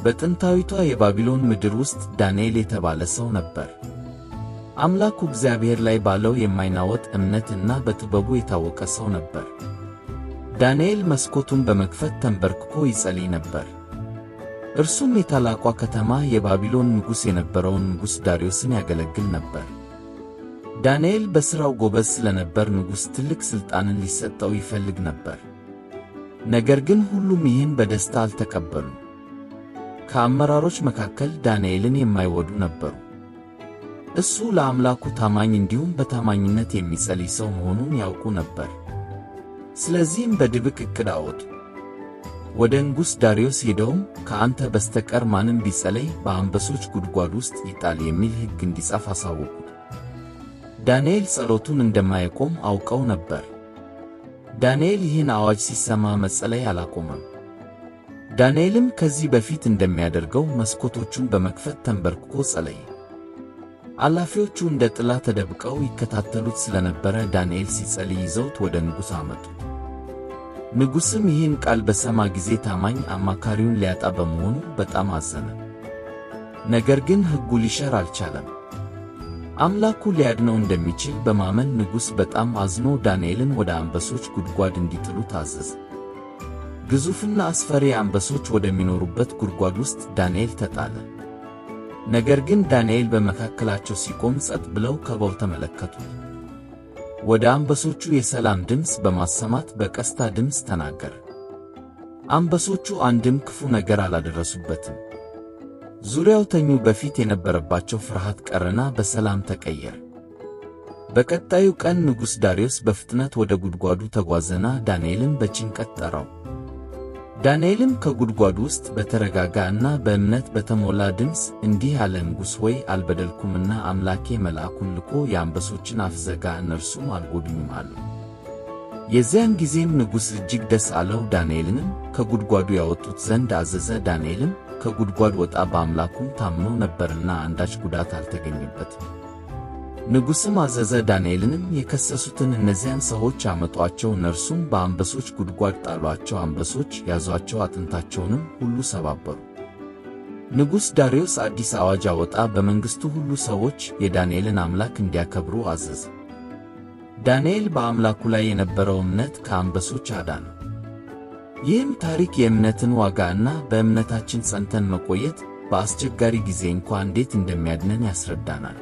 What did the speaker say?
በጥንታዊቷ የባቢሎን ምድር ውስጥ ዳንኤል የተባለ ሰው ነበር። አምላኩ እግዚአብሔር ላይ ባለው የማይናወጥ እምነትና በጥበቡ የታወቀ ሰው ነበር። ዳንኤል መስኮቱን በመክፈት ተንበርክኮ ይጸልይ ነበር። እርሱም የታላቋ ከተማ የባቢሎን ንጉሥ የነበረውን ንጉሥ ዳርዮስን ያገለግል ነበር። ዳንኤል በሥራው ጎበዝ ስለነበር ንጉሥ ትልቅ ሥልጣንን ሊሰጠው ይፈልግ ነበር። ነገር ግን ሁሉም ይህን በደስታ አልተቀበሉም። ከአመራሮች መካከል ዳንኤልን የማይወዱ ነበሩ። እሱ ለአምላኩ ታማኝ እንዲሁም በታማኝነት የሚጸልይ ሰው መሆኑን ያውቁ ነበር። ስለዚህም በድብቅ ዕቅድ አወጡ። ወደ ንጉሥ ዳርዮስ ሄደውም ከአንተ በስተቀር ማንም ቢጸልይ በአንበሶች ጉድጓድ ውስጥ ይጣል የሚል ሕግ እንዲጻፍ አሳወቁት። ዳንኤል ጸሎቱን እንደማይቆም አውቀው ነበር። ዳንኤል ይህን አዋጅ ሲሰማ መጸለይ አላቆመም። ዳንኤልም ከዚህ በፊት እንደሚያደርገው መስኮቶቹን በመክፈት ተንበርክኮ ጸለየ። አላፊዎቹ እንደ ጥላ ተደብቀው ይከታተሉት ስለነበረ ዳንኤል ሲጸልይ ይዘውት ወደ ንጉሥ አመጡት። ንጉሥም ይህን ቃል በሰማ ጊዜ ታማኝ አማካሪውን ሊያጣ በመሆኑ በጣም አዘነ። ነገር ግን ሕጉ ሊሽር አልቻለም። አምላኩ ሊያድነው እንደሚችል በማመን ንጉሥ በጣም አዝኖ ዳንኤልን ወደ አንበሶች ጉድጓድ እንዲጥሉት አዘዘ። ግዙፍና አስፈሪ አንበሶች ወደሚኖሩበት ጉድጓድ ውስጥ ዳንኤል ተጣለ። ነገር ግን ዳንኤል በመካከላቸው ሲቆም ጸጥ ብለው ከበው ተመለከቱት። ወደ አንበሶቹ የሰላም ድምፅ በማሰማት በቀስታ ድምፅ ተናገረ። አንበሶቹ አንድም ክፉ ነገር አላደረሱበትም። ዙሪያው ተኙ። በፊት የነበረባቸው ፍርሃት ቀረና በሰላም ተቀየረ። በቀጣዩ ቀን ንጉሥ ዳርዮስ በፍጥነት ወደ ጉድጓዱ ተጓዘና ዳንኤልን በጭንቀት ጠራው። ዳንኤልም ከጉድጓዱ ውስጥ በተረጋጋ እና በእምነት በተሞላ ድምፅ እንዲህ አለ፣ ንጉሥ ሆይ አልበደልኩምና አምላኬ መልአኩን ልኮ የአንበሶችን አፍ ዘጋ፣ እነርሱም አልጎዱኝም አሉ። የዚያን ጊዜም ንጉሥ እጅግ ደስ አለው። ዳንኤልንም ከጉድጓዱ ያወጡት ዘንድ አዘዘ። ዳንኤልም ከጉድጓድ ወጣ፣ በአምላኩም ታምኖ ነበርና አንዳች ጉዳት አልተገኘበትም። ንጉሥም አዘዘ፣ ዳንኤልንም የከሰሱትን እነዚያን ሰዎች አመጧቸው፣ እነርሱም በአንበሶች ጉድጓድ ጣሏቸው። አንበሶች ያዟቸው፣ አጥንታቸውንም ሁሉ ሰባበሩ። ንጉሥ ዳርዮስ አዲስ አዋጅ አወጣ። በመንግሥቱ ሁሉ ሰዎች የዳንኤልን አምላክ እንዲያከብሩ አዘዘ። ዳንኤል በአምላኩ ላይ የነበረው እምነት ከአንበሶች አዳነው። ይህም ታሪክ የእምነትን ዋጋ እና በእምነታችን ጸንተን መቆየት በአስቸጋሪ ጊዜ እንኳ እንዴት እንደሚያድነን ያስረዳናል።